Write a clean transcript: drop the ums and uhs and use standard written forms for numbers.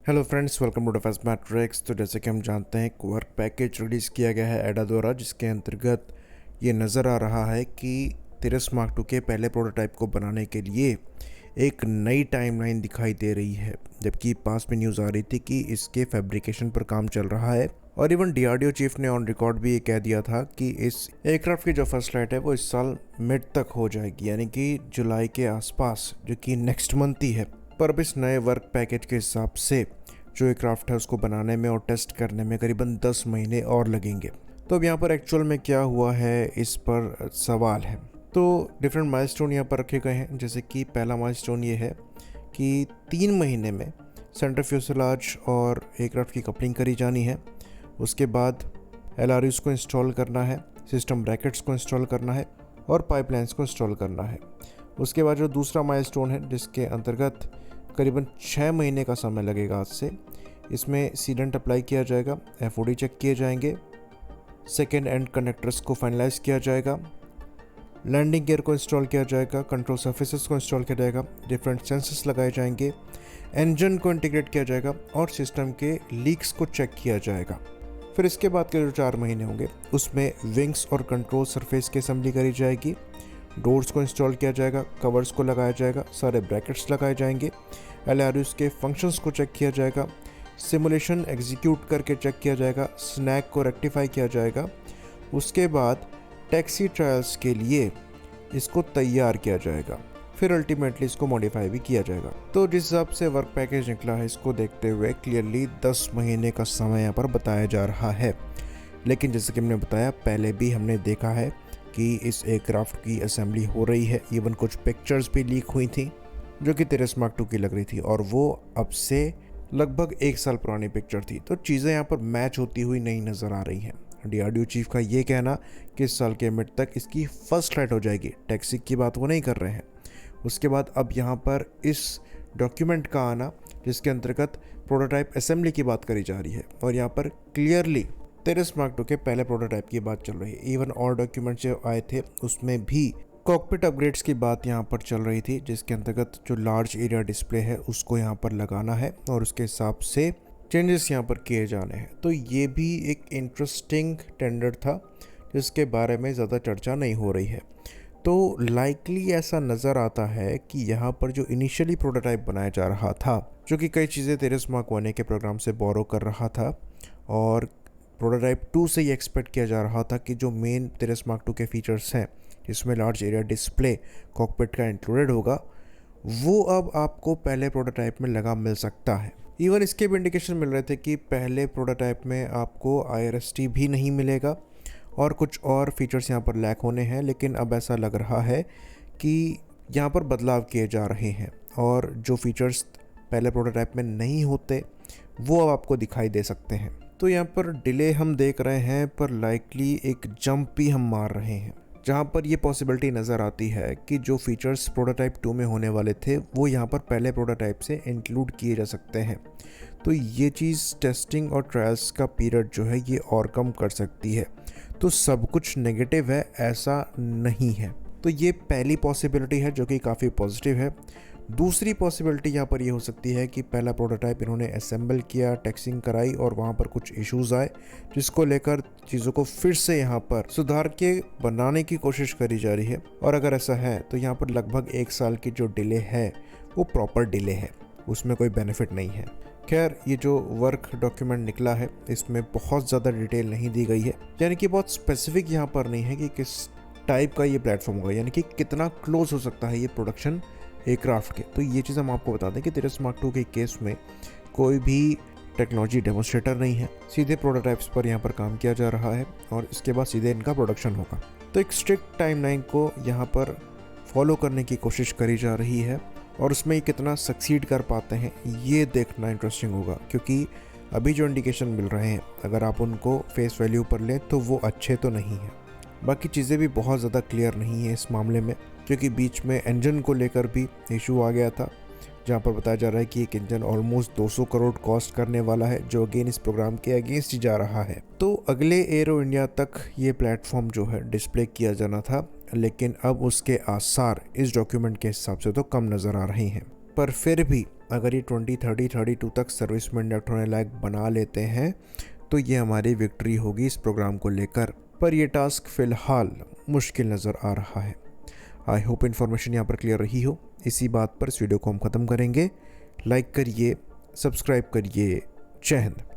Hello friends, welcome to Defence Matrix. तो जैसे कि हम जानते हैं, एक वर्क पैकेज रिलीज़ किया गया है एडा द्वारा, जिसके अंतर्गत ये नज़र आ रहा है कि तिरस मार्क टू के पहले प्रोटोटाइप को बनाने के लिए एक नई टाइमलाइन दिखाई दे रही है। जबकि पास में न्यूज़ आ रही थी कि इसके फैब्रिकेशन पर काम चल रहा है, और इवन डीआरडीओ चीफ ने ऑन रिकॉर्ड भी ये कह दिया था कि इस एयरक्राफ्ट की जो फर्स्ट फ्लाइट है वो इस साल मिड तक हो जाएगी, यानी कि जुलाई के आसपास, जो कि नेक्स्ट मंथ ही है। पर अब इस नए वर्क पैकेज के हिसाब से जो एयरक्राफ्ट है उसको बनाने में और टेस्ट करने में करीबन 10 महीने और लगेंगे। तो अब यहाँ पर एक्चुअल में क्या हुआ है, इस पर सवाल है। तो डिफरेंट माइलस्टोन यहाँ पर रखे गए हैं। जैसे कि पहला माइलस्टोन ये है कि 3 महीने में सेंटर फ्यूसलाज और एयरक्राफ्ट की कपलिंग करी जानी है। उसके बाद एलआरयूज़ को इंस्टॉल करना है, सिस्टम ब्रैकेट्स को इंस्टॉल करना है और पाइपलाइंस को इंस्टॉल करना है। उसके बाद जो दूसरा माइलस्टोन है, जिसके अंतर्गत करीबन 6 महीने का समय लगेगा आज से, इसमें सीडेंट अप्लाई किया जाएगा, एफओडी चेक किए जाएंगे, सेकेंड एंड कनेक्टर्स को फाइनलाइज किया जाएगा, लैंडिंग गियर को इंस्टॉल किया जाएगा, कंट्रोल सर्फेसेस को इंस्टॉल किया जाएगा, डिफरेंट सेंसर्स लगाए जाएंगे, इंजन को इंटीग्रेट किया जाएगा और सिस्टम के लीक्स को चेक किया जाएगा। फिर इसके बाद के जो 4 महीने होंगे उसमें विंग्स और कंट्रोल सरफेस की असेंबली करी जाएगी, डोर्स को इंस्टॉल किया जाएगा, कवर्स को लगाया जाएगा, सारे ब्रैकेट्स लगाए जाएंगे, एलआरयूज़ के फंक्शंस को चेक किया जाएगा, सिमुलेशन एग्जीक्यूट करके चेक किया जाएगा, स्नैक को रेक्टिफाई किया जाएगा। उसके बाद टैक्सी ट्रायल्स के लिए इसको तैयार किया जाएगा, फिर अल्टीमेटली इसको मॉडिफाई भी किया जाएगा। तो जिस हिसाब से वर्क पैकेज निकला है, इसको देखते हुए क्लियरली 10 महीने का समय यहाँ पर बताया जा रहा है। लेकिन जैसे कि हमने बताया, पहले भी हमने देखा है कि इस एयरक्राफ्ट की असेंबली हो रही है। इवन कुछ पिक्चर्स भी लीक हुई थी जो कि तिरस मार्क 2 की लग रही थी, और वो अब से लगभग 1 साल पुरानी पिक्चर थी। तो चीज़ें यहाँ पर मैच होती हुई नहीं नज़र आ रही हैं। डीआरडीओ चीफ का ये कहना कि इस साल के मिड तक इसकी फर्स्ट फ्लाइट हो जाएगी, टैक्सी की बात वो नहीं कर रहे हैं। उसके बाद अब यहाँ पर इस डॉक्यूमेंट का आना, जिसके अंतर्गत प्रोटोटाइप असेंबली की बात करी जा रही है, और यहाँ पर क्लियरली तिरस मार्क 2 के पहले प्रोटोटाइप की बात चल रही है। इवन और डॉक्यूमेंट्स जो आए थे उसमें भी कॉकपिट अपग्रेड्स की बात यहाँ पर चल रही थी, जिसके अंतर्गत जो लार्ज एरिया डिस्प्ले है उसको यहाँ पर लगाना है और उसके हिसाब से चेंजेस यहाँ पर किए जाने हैं। तो ये भी एक इंटरेस्टिंग टेंडर था जिसके बारे में ज़्यादा चर्चा नहीं हो रही है। तो लाइकली ऐसा नज़र आता है कि यहाँ पर जो इनिशियली प्रोटोटाइप बनाया जा रहा था, जो कि कई चीज़ें तिरस मार्क 1 के प्रोग्राम से बोरो कर रहा था, और प्रोटोटाइप 2 से ये एक्सपेक्ट किया जा रहा था कि जो मेन तिरस मार्क 2 के फीचर्स हैं, जिसमें लार्ज एरिया डिस्प्ले कॉकपिट का इंक्लूडेड होगा, वो अब आपको पहले प्रोटोटाइप में लगा मिल सकता है। इवन इसके भी इंडिकेशन मिल रहे थे कि पहले प्रोटोटाइप में आपको IRST भी नहीं मिलेगा और कुछ और फीचर्स यहाँ पर लैक होने हैं। लेकिन अब ऐसा लग रहा है कि यहाँ पर बदलाव किए जा रहे हैं, और जो फीचर्स पहले प्रोटोटाइप में नहीं होते वो अब आपको दिखाई दे सकते हैं। तो यहाँ पर डिले हम देख रहे हैं, पर लाइकली एक जंप भी हम मार रहे हैं, जहाँ पर ये पॉसिबिलिटी नज़र आती है कि जो फीचर्स प्रोटोटाइप 2 में होने वाले थे वो यहाँ पर पहले प्रोटोटाइप से इंक्लूड किए जा सकते हैं। तो ये चीज़ टेस्टिंग और ट्रायल्स का पीरियड जो है ये और कम कर सकती है। तो सब कुछ नेगेटिव है ऐसा नहीं है। तो ये पहली पॉसिबिलिटी है जो कि काफ़ी पॉजिटिव है। दूसरी पॉसिबिलिटी यहाँ पर ये हो सकती है कि पहला प्रोटोटाइप इन्होंने असेंबल किया, टेक्सिंग कराई और वहाँ पर कुछ इश्यूज़ आए, जिसको लेकर चीज़ों को फिर से यहाँ पर सुधार के बनाने की कोशिश करी जा रही है। और अगर ऐसा है तो यहाँ पर लगभग 1 साल की जो डिले है वो प्रॉपर डिले है, उसमें कोई बेनिफिट नहीं है। खैर, ये जो वर्क डॉक्यूमेंट निकला है इसमें बहुत ज़्यादा डिटेल नहीं दी गई है, यानी कि बहुत स्पेसिफिक यहाँ पर नहीं है कि किस टाइप का ये प्लेटफॉर्म होगा, यानी कि कितना क्लोज हो सकता है ये प्रोडक्शन एयरक्राफ्ट के। तो ये चीज़ हम आपको बता दें कि तिरस मार्क 2 के केस में कोई भी टेक्नोलॉजी डेमोन्स्ट्रेटर नहीं है, सीधे प्रोटोटाइप्स पर यहाँ पर काम किया जा रहा है और इसके बाद सीधे इनका प्रोडक्शन होगा। तो एक स्ट्रिक्ट टाइमलाइन को यहाँ पर फॉलो करने की कोशिश करी जा रही है, और उसमें ये कितना सक्सीड कर पाते हैं ये देखना इंटरेस्टिंग होगा, क्योंकि अभी जो इंडिकेशन मिल रहे हैं अगर आप उनको फेस वैल्यू पर लें तो वो अच्छे तो नहीं हैं। बाकी चीज़ें भी बहुत ज़्यादा क्लियर नहीं है इस मामले में, क्योंकि बीच में इंजन को लेकर भी इशू आ गया था, जहां पर बताया जा रहा है कि एक इंजन ऑलमोस्ट 200 करोड़ कॉस्ट करने वाला है, जो अगेन इस प्रोग्राम के अगेंस्ट ही जा रहा है। तो अगले एरो इंडिया तक ये प्लेटफॉर्म जो है डिस्प्ले किया जाना था, लेकिन अब उसके आसार इस डॉक्यूमेंट के हिसाब से तो कम नज़र आ रहे हैं। पर फिर भी अगर ये 2030-32 तक सर्विस में इंडक्ट होने लायक बना लेते हैं तो ये हमारी विक्ट्री होगी इस प्रोग्राम को लेकर। पर ये टास्क फ़िलहाल मुश्किल नज़र आ रहा है। आई होप इन्फॉर्मेशन यहाँ पर क्लियर रही हो। इसी बात पर इस वीडियो को हम ख़त्म करेंगे। लाइक करिए, सब्सक्राइब करिए। जय हिंद।